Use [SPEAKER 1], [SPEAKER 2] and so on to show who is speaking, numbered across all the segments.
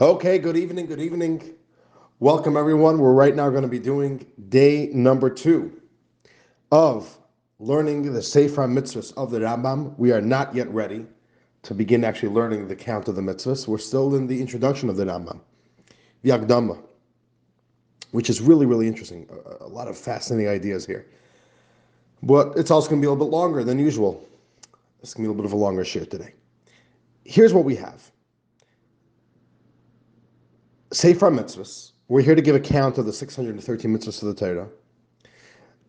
[SPEAKER 1] Okay, good evening, good evening. Welcome everyone. We're right now going to be doing day number 2 of learning the Sefer Hamitzvos of the Rambam. We are not yet ready to begin actually learning the count of the mitzvahs. We're still in the introduction of the Rambam, the Akdama, which is really, really interesting. A lot of fascinating ideas here. But it's also going to be a little bit longer than usual. It's going to be a little bit of a longer share today. Here's what we have. Sefer Mitzvahs. We're here to give account of the 613 mitzvahs of the Torah.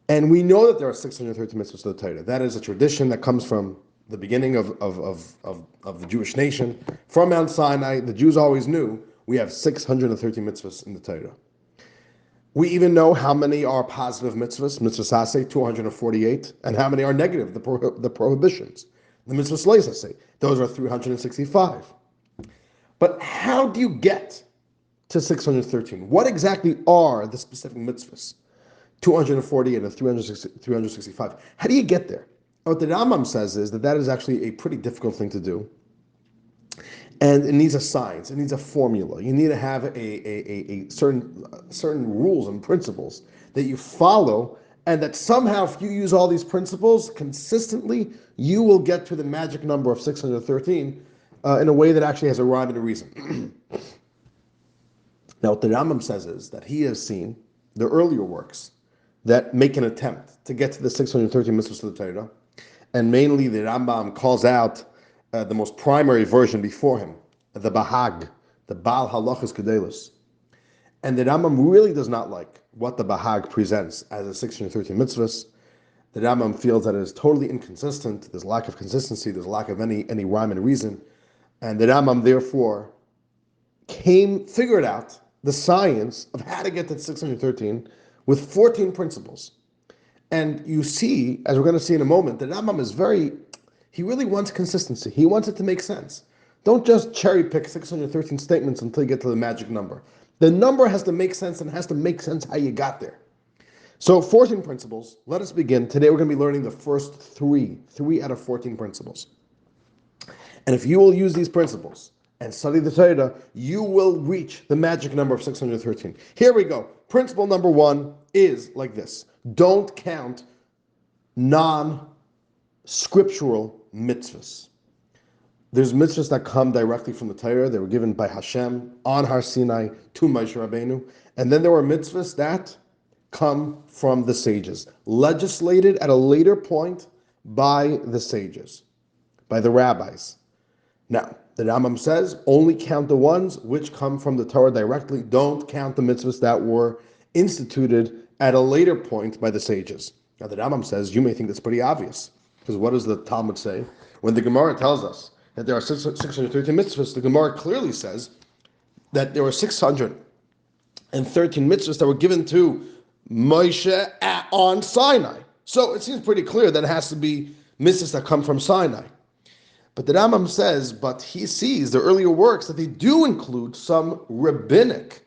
[SPEAKER 1] And we know that there are 613 mitzvahs of the Torah. That is a tradition that comes from the beginning of the Jewish nation. From Mount Sinai, the Jews always knew we have 613 mitzvahs in the Torah. We even know how many are positive mitzvahs, mitzvahs aseh, 248, and how many are negative, the prohibitions. The mitzvahs leisaseh, those are 365. But how do you get to 613? What exactly are the specific mitzvahs? 248 and 365. How do you get there? What the Rambam says is that is actually a pretty difficult thing to do. And it needs a science, it needs a formula. You need to have a certain rules and principles that you follow, and that somehow if you use all these principles consistently, you will get to the magic number of 613 in a way that actually has a rhyme and a reason. Now, what the Rambam says is that he has seen the earlier works that make an attempt to get to the 613 mitzvahs of the Torah, and mainly the Rambam calls out the most primary version before him, the Bahag, the Baal Halachas Kedelis. And the Rambam really does not like what the Bahag presents as the 613 mitzvahs. The Rambam feels that it is totally inconsistent. There's lack of consistency. There's lack of any rhyme and reason. And the Rambam therefore figured out the science of how to get to 613 with 14 principles. And you see, as we're going to see in a moment, the Rambam he really wants consistency. He wants it to make sense. Don't just cherry pick 613 statements until you get to the magic number. The number has to make sense, and has to make sense how you got there. So 14 principles. Let us begin. Today we're going to be learning the first three out of 14 principles. And if you will use these principles and study the Torah, you will reach the magic number of 613. Here we go. Principle number 1 is like this. Don't count non-scriptural mitzvahs. There's mitzvahs that come directly from the Torah. They were given by Hashem on Har Sinai to Moshe Rabbeinu. And then there were mitzvahs that come from the sages, legislated at a later point by the sages, by the rabbis. Now, the Rambam says, only count the ones which come from the Torah directly. Don't count the mitzvahs that were instituted at a later point by the sages. Now, the Rambam says, you may think that's pretty obvious, because what does the Talmud say? When the Gemara tells us that there are 613 mitzvahs, the Gemara clearly says that there were 613 mitzvahs that were given to Moshe on Sinai. So it seems pretty clear that it has to be mitzvahs that come from Sinai. But the Rambam says, but he sees the earlier works that they do include some rabbinic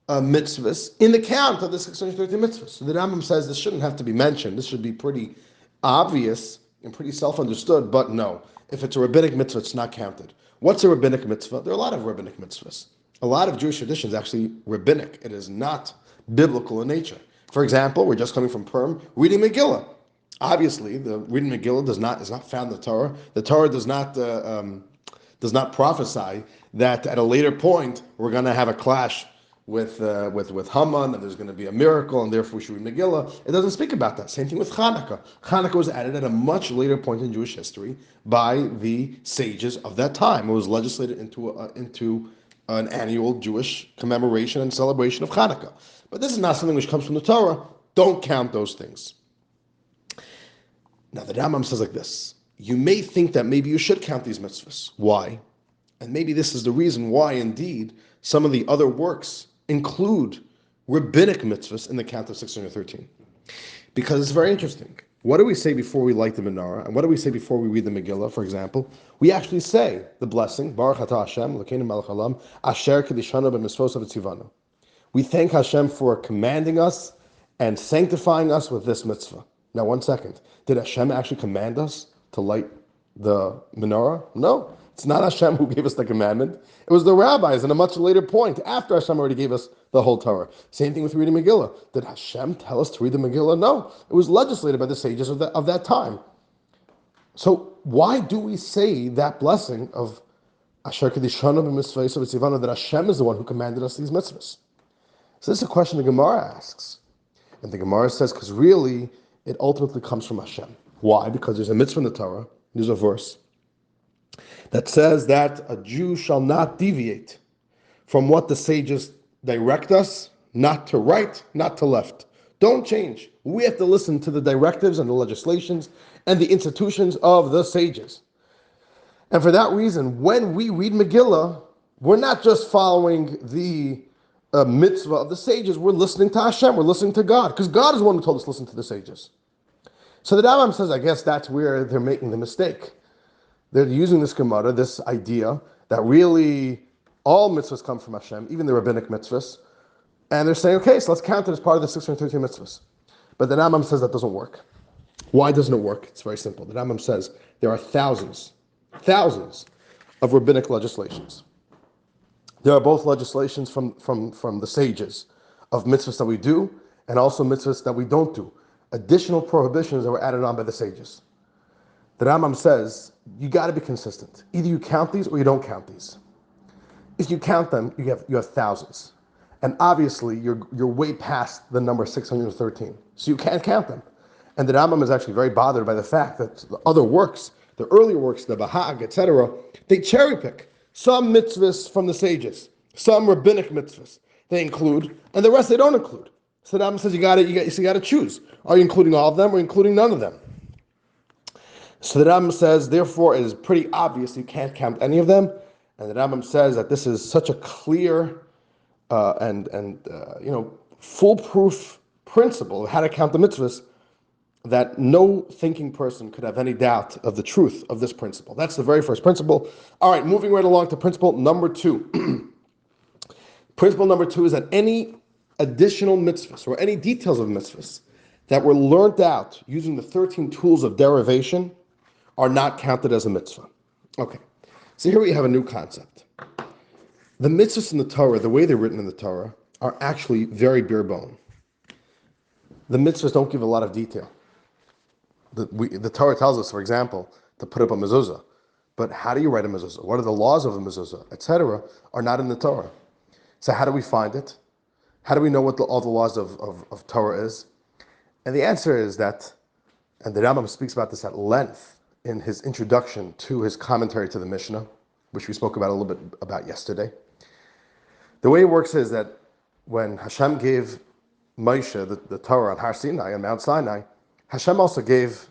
[SPEAKER 1] mitzvahs in the count of the 613 mitzvahs. So the Rambam says this shouldn't have to be mentioned. This should be pretty obvious and pretty self-understood, but no. If it's a rabbinic mitzvah, it's not counted. What's a rabbinic mitzvah? There are a lot of rabbinic mitzvahs. A lot of Jewish traditions actually rabbinic. It is not biblical in nature. For example, we're just coming from Purim, reading Megillah. Obviously, the reading Megillah is not found in the Torah. The Torah does not prophesy that at a later point we're going to have a clash with Haman, and there's going to be a miracle, and therefore we should read Megillah. It doesn't speak about that. Same thing with Hanukkah. Hanukkah was added at a much later point in Jewish history by the sages of that time. It was legislated into an annual Jewish commemoration and celebration of Hanukkah. But this is not something which comes from the Torah. Don't count those things. Now the Rambam says like this. You may think that maybe you should count these mitzvahs. Why? And maybe this is the reason why indeed some of the other works include rabbinic mitzvahs in the count of 613. Because it's very interesting. What do we say before we light the menorah? And what do we say before we read the Megillah, for example? We actually say the blessing, Baruch atah Hashem, Elokeinu melech haolam, asher kedishanu b'mitzvos v'tzivanu. We thank Hashem for commanding us and sanctifying us with this mitzvah. Now, one second. Did Hashem actually command us to light the menorah? No. It's not Hashem who gave us the commandment. It was the rabbis in a much later point, after Hashem already gave us the whole Torah. Same thing with reading Megillah. Did Hashem tell us to read the Megillah? No. It was legislated by the sages of that time. So why do we say that blessing of Asher Kedishanu b'mitzvos v'tzivanu, that Hashem is the one who commanded us these mitzvahs? So this is a question the Gemara asks. And the Gemara says, because really, it ultimately comes from Hashem. Why? Because there's a mitzvah in the Torah, there's a verse, that says that a Jew shall not deviate from what the sages direct us, not to right, not to left. Don't change. We have to listen to the directives and the legislations and the institutions of the sages. And for that reason, when we read Megillah, we're not just following the mitzvah of the sages, we're listening to Hashem, we're listening to God, because God is the one who told us to listen to the sages. So the Rambam says, I guess that's where they're making the mistake. They're using this Gemara, this idea, that really all mitzvahs come from Hashem, even the rabbinic mitzvahs, and they're saying, okay, so let's count it as part of the 613 mitzvahs. But the Rambam says that doesn't work. Why doesn't it work? It's very simple. The Rambam says there are thousands of rabbinic legislations. There are both legislations from the sages of mitzvahs that we do and also mitzvahs that we don't do. Additional prohibitions that were added on by the sages. The Rambam says you got to be consistent. Either you count these or you don't count these. If you count them, you have thousands. And obviously you're way past the number 613. So you can't count them. And the Rambam is actually very bothered by the fact that the other works, the earlier works, the Bahag, etc., they cherry pick some mitzvahs from the sages, some rabbinic mitzvahs they include, and the rest they don't include. So the Rambam says you got to choose. Are you including all of them or including none of them? So the Rambam says, therefore, it is pretty obvious you can't count any of them. And the Rambam says that this is such a clear and foolproof principle of how to count the mitzvahs that no thinking person could have any doubt of the truth of this principle. That's the very first principle. All right, moving right along to principle number 2. Principle number 2 is that any additional mitzvahs or any details of mitzvahs that were learned out using the 13 tools of derivation are not counted as a mitzvah. Okay, so here we have a new concept. The mitzvahs in the Torah, the way they're written in the Torah, are actually very bare bone. The mitzvahs don't give a lot of detail. The Torah tells us, for example, to put up a mezuzah. But how do you write a mezuzah? What are the laws of a mezuzah, etc., are not in the Torah. So how do we find it? How do we know what all the laws of Torah is? And the answer is that, and the Rambam speaks about this at length in his introduction to his commentary to the Mishnah, which we spoke about a little bit about yesterday. The way it works is that when Hashem gave Moshe the Torah on Har Sinai, on Mount Sinai, Hashem also gave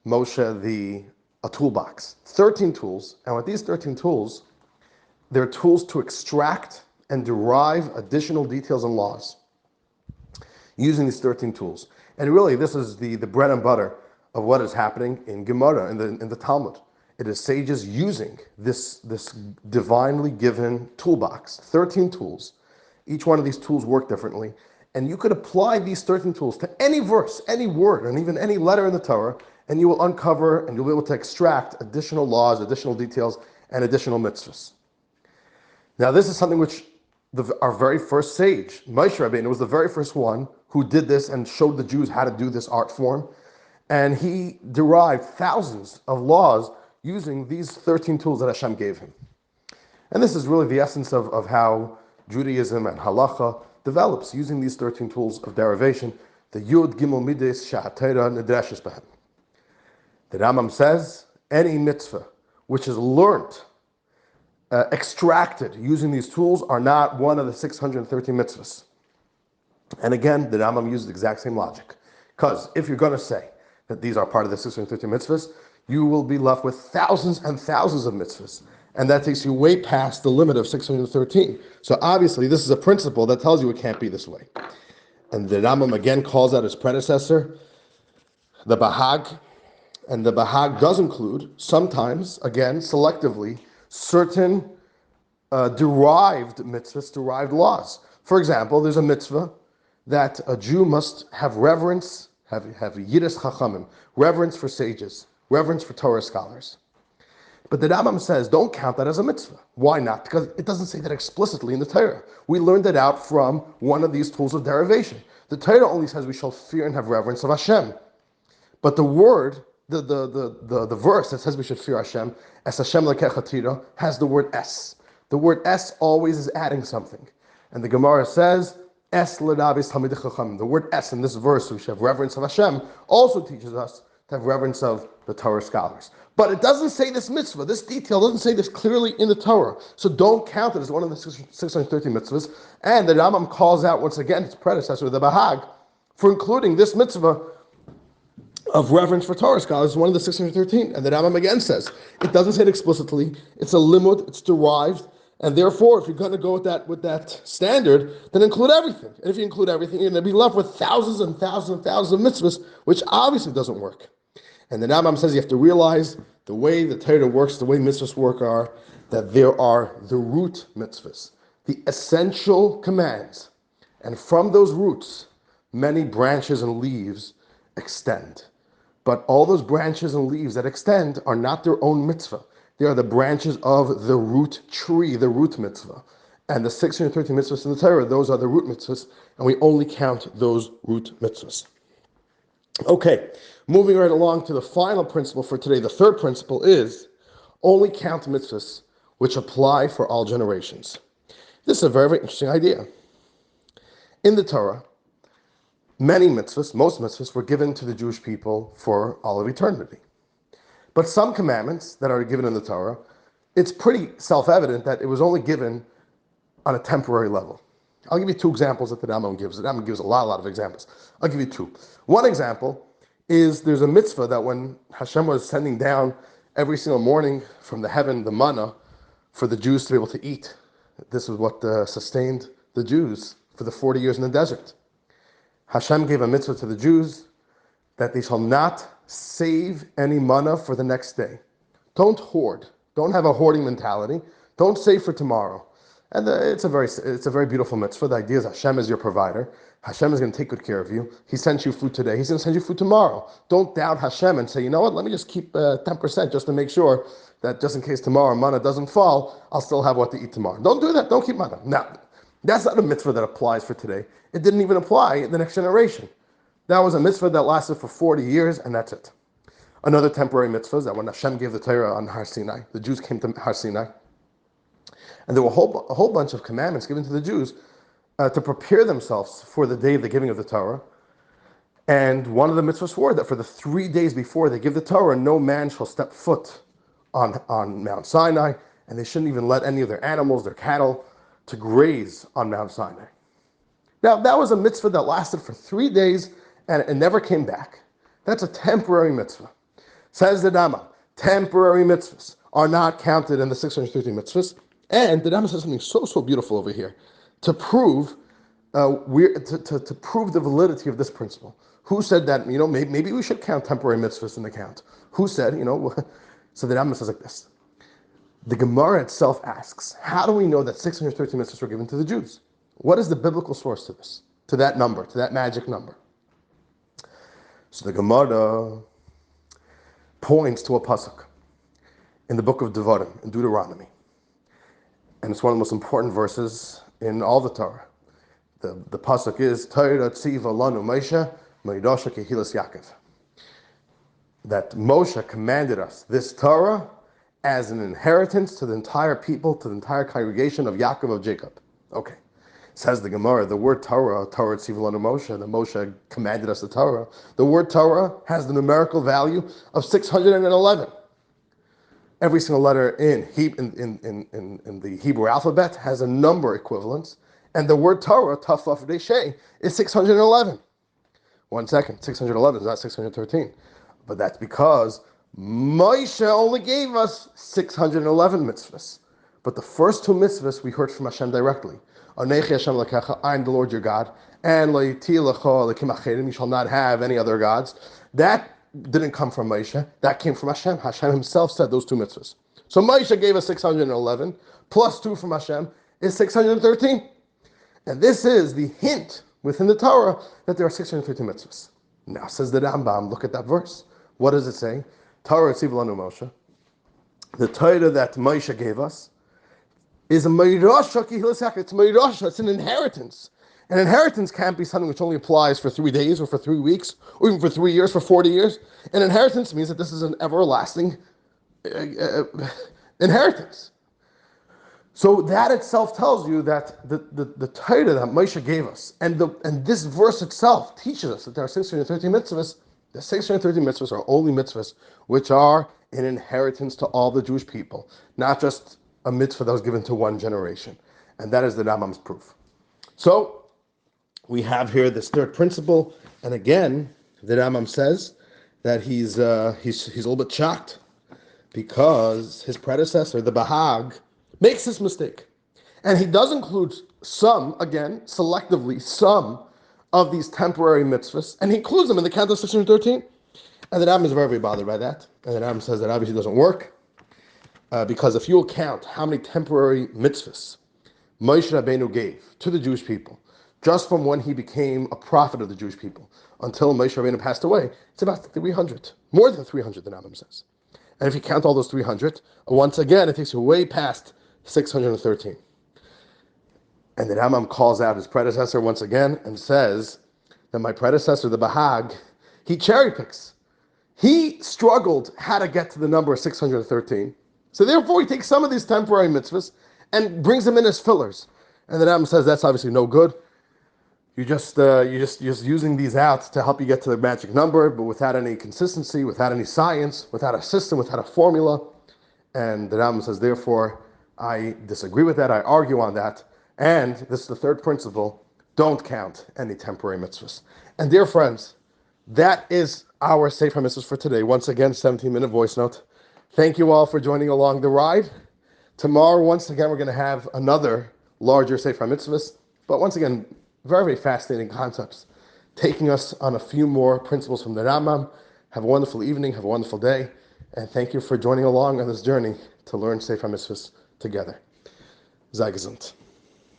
[SPEAKER 1] Moshe a toolbox, 13 tools, and with these 13 tools, they're tools to extract and derive additional details and laws using these 13 tools. And really, this is the bread and butter of what is happening in Gemara, in the Talmud. It is sages using this divinely given toolbox, 13 tools. Each one of these tools work differently. And you could apply these 13 tools to any verse, any word, and even any letter in the Torah, and you will uncover and you'll be able to extract additional laws, additional details, and additional mitzvahs. Now, this is something which our very first sage, Moshe Rabbeinu, was the very first one who did this and showed the Jews how to do this art form. And he derived thousands of laws using these 13 tools that Hashem gave him. And this is really the essence of how Judaism and Halacha develops, using these 13 tools of derivation, the Yud Gimel Mides Sha'atayra Nedreshes Behem. The Rambam says, any mitzvah which is learnt, extracted using these tools are not one of the 613 mitzvahs. And again, the Rambam uses the exact same logic. Because if you're going to say that these are part of the 613 mitzvahs, you will be left with thousands and thousands of mitzvahs. And that takes you way past the limit of 613. So obviously, this is a principle that tells you it can't be this way. And the Rambam again calls out his predecessor, the Bahag. And the Bahag does include, sometimes, again, selectively, certain derived mitzvahs, derived laws. For example, there's a mitzvah that a Jew must have reverence, have yiras chachamim, reverence for sages, reverence for Torah scholars. But the Rambam says, don't count that as a mitzvah. Why not? Because it doesn't say that explicitly in the Torah. We learned it out from one of these tools of derivation. The Torah only says we shall fear and have reverence of Hashem. But the word, the verse that says we should fear Hashem, es Hashem lekecha tira, has the word es. The word es always is adding something. And the Gemara says, es l'rabis talmidei chachamim. The word es in this verse, we should have reverence of Hashem, also teaches us to have reverence of the Torah scholars. But it doesn't say this mitzvah. This detail doesn't say this clearly in the Torah. So don't count it as one of the 630 mitzvahs. And the Rambam calls out once again its predecessor, the Bahag, for including this mitzvah of reverence for Torah scholars, one of the 613. And the Rambam again says, it doesn't say it explicitly. It's a limud, it's derived. And therefore, if you're going to go with that standard, then include everything. And if you include everything, you're going to be left with thousands and thousands and thousands of mitzvahs, which obviously doesn't work. And the Rambam says you have to realize the way the Torah works, the way mitzvahs work are, that there are the root mitzvahs, the essential commands. And from those roots, many branches and leaves extend. But all those branches and leaves that extend are not their own mitzvah. They are the branches of the root tree, the root mitzvah. And the 630 mitzvahs in the Torah, those are the root mitzvahs, and we only count those root mitzvahs. Okay, moving right along to the final principle for today. The third principle is only count mitzvahs which apply for all generations. This is a very, very interesting idea. In the Torah, many mitzvahs, most mitzvahs, were given to the Jewish people for all of eternity. But some commandments that are given in the Torah, it's pretty self-evident that it was only given on a temporary level. I'll give you two examples that the Rambam gives. The Rambam gives a lot of examples. I'll give you two. One example is there's a mitzvah that when Hashem was sending down every single morning from the heaven the manna for the Jews to be able to eat. This is what sustained the Jews for the 40 years in the desert. Hashem gave a mitzvah to the Jews that they shall not save any manna for the next day. Don't hoard. Don't have a hoarding mentality. Don't save for tomorrow. And it's a very beautiful mitzvah. The idea is Hashem is your provider. Hashem is going to take good care of you. He sent you food today. He's going to send you food tomorrow. Don't doubt Hashem and say, you know what, let me just keep 10% just to make sure that just in case tomorrow manna doesn't fall, I'll still have what to eat tomorrow. Don't do that. Don't keep manna. No, that's not a mitzvah that applies for today. It didn't even apply in the next generation. That was a mitzvah that lasted for 40 years, and that's it. Another temporary mitzvah is that when Hashem gave the Torah on Har Sinai, the Jews came to Har Sinai, and there were a whole bunch of commandments given to the Jews to prepare themselves for the day of the giving of the Torah. And one of the mitzvahs were that for the 3 days before they give the Torah, no man shall step foot on Mount Sinai, and they shouldn't even let any of their animals, their cattle, to graze on Mount Sinai. Now, that was a mitzvah that lasted for 3 days, and it never came back. That's a temporary mitzvah. Says the Rambam, temporary mitzvahs are not counted in the 630 mitzvahs. And the Rambam says something so beautiful over here to prove to prove the validity of this principle. Who said that? Maybe we should count temporary mitzvahs in the count. Who said? So the Rambam says like this. The Gemara itself asks, how do we know that 630 mitzvahs were given to the Jews? What is the biblical source to this? To that number, to that magic number? So the Gemara points to a pasuk in the book of Devarim, in Deuteronomy. And it's one of the most important verses in all the Torah. The pasuk is, Torah tziva lanu Moshe, meidosha kehilas Yaakov. That Moshe commanded us this Torah as an inheritance to the entire people, to the entire congregation of Yaakov, of Jacob. Okay. Says the Gemara, the word Torah tziva lanu Moshe, that Moshe commanded us the Torah. The word Torah has the numerical value of 611. Every single letter in the Hebrew alphabet has a number equivalence, and the word Torah, Taf Vav Resh, is 611. 1 second, 611 is not 613. But that's because Moshe only gave us 611 mitzvahs. But the first two mitzvahs we heard from Hashem directly. Anechi Hashem Lekecha, I am the Lord your God, and Le'iti Lecha Lekim Acherim, you shall not have any other gods. That didn't come from Moshe, that came from Hashem. Hashem himself said those two mitzvahs. So Moshe gave us 611, plus 2 from Hashem is 613. And this is the hint within the Torah that there are 613 mitzvahs. Now says the Rambam, look at that verse. What does it say? Torah tziva lanu Moshe. the Torah that Moshe gave us, is a Meirasha Kihilasaka. It's Meirasha, it's an inheritance. An inheritance can't be something which only applies for 3 days or for 3 weeks or even for 3 years, for 40 years. An inheritance means that this is an everlasting inheritance. So that itself tells you that the Torah that Moshe gave us, and this verse itself teaches us that there are 613 mitzvahs. The 613 mitzvahs are only mitzvahs which are an inheritance to all the Jewish people, not just a mitzvah that was given to one generation. And that is the Rambam's proof. So we have here this third principle, and again, the Rambam says that he's a little bit shocked because his predecessor, the Bahag, makes this mistake. And he does include some, again, selectively, some of these temporary mitzvahs, and he includes them in the count of 613. And the Rambam is very, very bothered by that. And the Rambam says that obviously doesn't work, because if you will count how many temporary mitzvahs Moshe Rabbeinu gave to the Jewish people, just from when he became a prophet of the Jewish people until Moshe Rabbeinu passed away, it's about 300. More than 300, the Rambam says. And if you count all those 300, once again, it takes you way past 613. And the Rambam calls out his predecessor once again and says that my predecessor, the Bahag, he cherry picks. He struggled how to get to the number 613. So therefore, he takes some of these temporary mitzvahs and brings them in as fillers. And the Rambam says that's obviously no good. You're just using these out to help you get to the magic number, but without any consistency, without any science, without a system, without a formula. And the Rambam says, therefore, I disagree with that. I argue on that. And this is the third principle: don't count any temporary mitzvahs. And dear friends, that is our Sefer Hamitzvos for today. Once again, 17-minute voice note. Thank you all for joining along the ride. Tomorrow, once again, we're going to have another larger Sefer Hamitzvos. But once again, very, very fascinating concepts, taking us on a few more principles from the Rambam. Have a wonderful evening. Have a wonderful day. And thank you for joining along on this journey to learn Sefer Hamitzvos together. Sei gesund.